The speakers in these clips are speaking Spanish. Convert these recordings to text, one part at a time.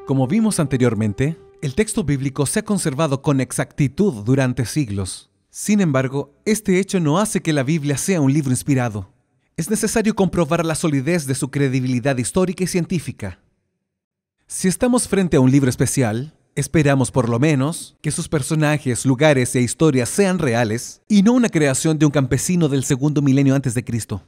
Como vimos anteriormente, el texto bíblico se ha conservado con exactitud durante siglos. Sin embargo, este hecho no hace que la Biblia sea un libro inspirado. Es necesario comprobar la solidez de su credibilidad histórica y científica. Si estamos frente a un libro especial, esperamos por lo menos que sus personajes, lugares e historias sean reales y no una creación de un campesino del segundo milenio antes de Cristo.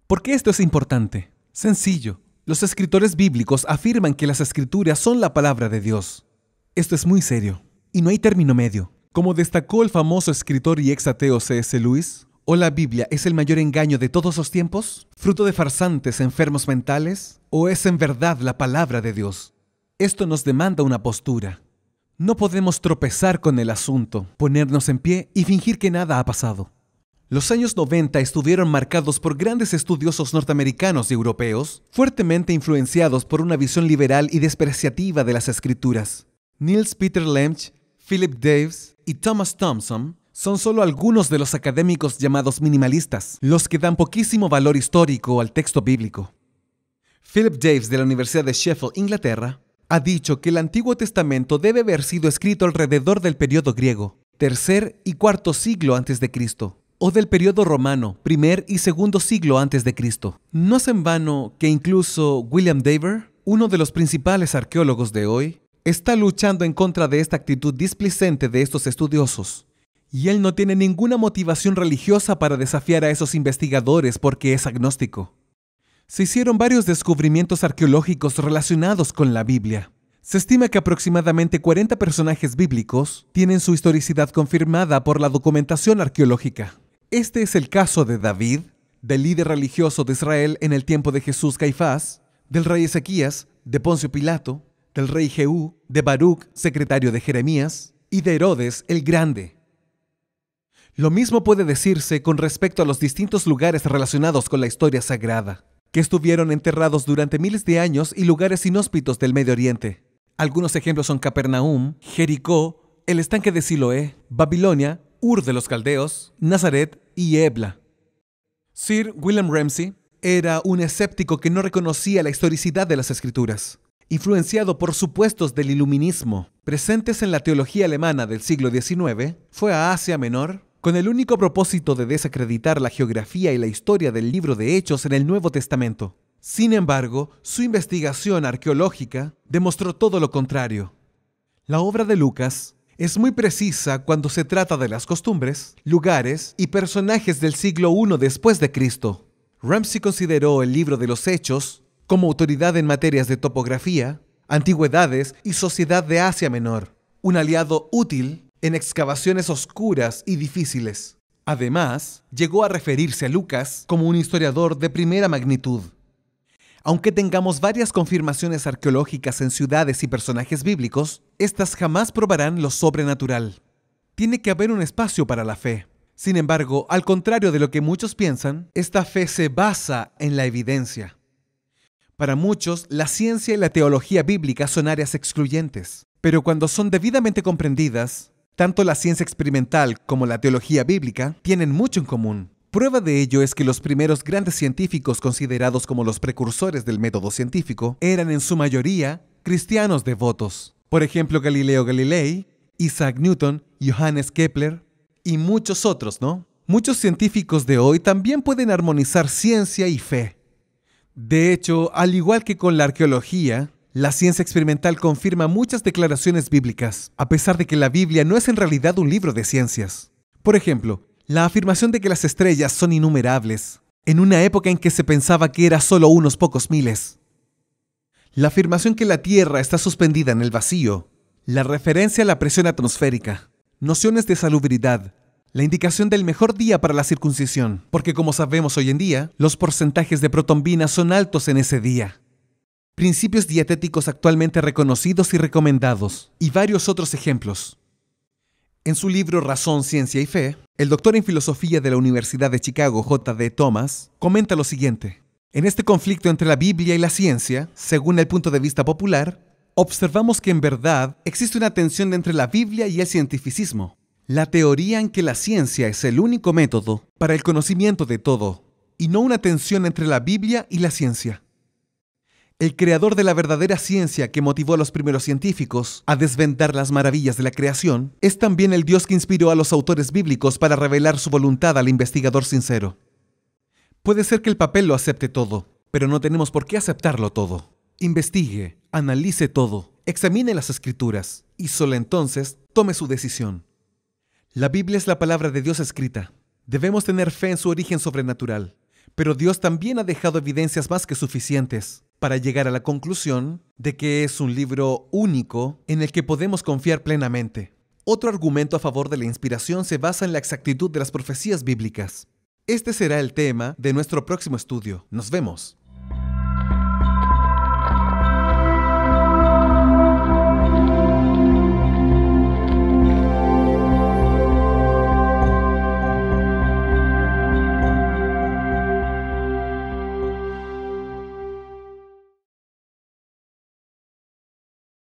¿Por qué esto es importante? Sencillo. Los escritores bíblicos afirman que las escrituras son la palabra de Dios. Esto es muy serio, y no hay término medio. Como destacó el famoso escritor y ex-ateo C.S. Lewis, ¿o la Biblia es el mayor engaño de todos los tiempos? ¿Fruto de farsantes enfermos mentales? ¿O es en verdad la palabra de Dios? Esto nos demanda una postura. No podemos tropezar con el asunto, ponernos en pie y fingir que nada ha pasado. Los años 90 estuvieron marcados por grandes estudiosos norteamericanos y europeos, fuertemente influenciados por una visión liberal y despreciativa de las escrituras. Niels Peter Lemche, Philip Davis y Thomas Thompson son solo algunos de los académicos llamados minimalistas, los que dan poquísimo valor histórico al texto bíblico. Philip Davis, de la Universidad de Sheffield, Inglaterra, ha dicho que el Antiguo Testamento debe haber sido escrito alrededor del periodo griego, tercer y cuarto siglo antes de Cristo, o del periodo romano, primer y segundo siglo antes de Cristo. No es en vano que incluso William Dever, uno de los principales arqueólogos de hoy, está luchando en contra de esta actitud displicente de estos estudiosos. Y él no tiene ninguna motivación religiosa para desafiar a esos investigadores porque es agnóstico. Se hicieron varios descubrimientos arqueológicos relacionados con la Biblia. Se estima que aproximadamente 40 personajes bíblicos tienen su historicidad confirmada por la documentación arqueológica. Este es el caso de David, del líder religioso de Israel en el tiempo de Jesús Caifás, del rey Ezequías, de Poncio Pilato, del rey Jehú, de Baruc, secretario de Jeremías, y de Herodes el Grande. Lo mismo puede decirse con respecto a los distintos lugares relacionados con la historia sagrada, que estuvieron enterrados durante miles de años y lugares inhóspitos del Medio Oriente. Algunos ejemplos son Capernaum, Jericó, el estanque de Siloé, Babilonia, Ur de los Caldeos, Nazaret y Ebla. Sir William Ramsay era un escéptico que no reconocía la historicidad de las escrituras. Influenciado por supuestos del iluminismo presentes en la teología alemana del siglo XIX, fue a Asia Menor con el único propósito de desacreditar la geografía y la historia del libro de Hechos en el Nuevo Testamento. Sin embargo, su investigación arqueológica demostró todo lo contrario. La obra de Lucas es muy precisa cuando se trata de las costumbres, lugares y personajes del siglo I después de Cristo. Ramsay consideró el libro de los Hechos como autoridad en materias de topografía, antigüedades y sociedad de Asia Menor, un aliado útil en excavaciones oscuras y difíciles. Además, llegó a referirse a Lucas como un historiador de primera magnitud. Aunque tengamos varias confirmaciones arqueológicas en ciudades y personajes bíblicos, estas jamás probarán lo sobrenatural. Tiene que haber un espacio para la fe. Sin embargo, al contrario de lo que muchos piensan, esta fe se basa en la evidencia. Para muchos, la ciencia y la teología bíblica son áreas excluyentes, pero cuando son debidamente comprendidas, tanto la ciencia experimental como la teología bíblica tienen mucho en común. Prueba de ello es que los primeros grandes científicos considerados como los precursores del método científico eran en su mayoría cristianos devotos. Por ejemplo, Galileo Galilei, Isaac Newton, Johannes Kepler y muchos otros, ¿no? Muchos científicos de hoy también pueden armonizar ciencia y fe. De hecho, al igual que con la arqueología, la ciencia experimental confirma muchas declaraciones bíblicas, a pesar de que la Biblia no es en realidad un libro de ciencias. Por ejemplo, la afirmación de que las estrellas son innumerables, en una época en que se pensaba que era solo unos pocos miles. La afirmación que la Tierra está suspendida en el vacío, la referencia a la presión atmosférica, nociones de salubridad, la indicación del mejor día para la circuncisión, porque como sabemos hoy en día, los porcentajes de protombina son altos en ese día. Principios dietéticos actualmente reconocidos y recomendados, y varios otros ejemplos. En su libro Razón, Ciencia y Fe, el doctor en filosofía de la Universidad de Chicago, J.D. Thomas, comenta lo siguiente. En este conflicto entre la Biblia y la ciencia, según el punto de vista popular, observamos que en verdad existe una tensión entre la Biblia y el cientificismo. La teoría en que la ciencia es el único método para el conocimiento de todo, y no una tensión entre la Biblia y la ciencia. El creador de la verdadera ciencia que motivó a los primeros científicos a desvendar las maravillas de la creación es también el Dios que inspiró a los autores bíblicos para revelar su voluntad al investigador sincero. Puede ser que el papel lo acepte todo, pero no tenemos por qué aceptarlo todo. Investigue, analice todo, examine las Escrituras y solo entonces tome su decisión. La Biblia es la palabra de Dios escrita. Debemos tener fe en su origen sobrenatural, pero Dios también ha dejado evidencias más que suficientes para llegar a la conclusión de que es un libro único en el que podemos confiar plenamente. Otro argumento a favor de la inspiración se basa en la exactitud de las profecías bíblicas. Este será el tema de nuestro próximo estudio. Nos vemos.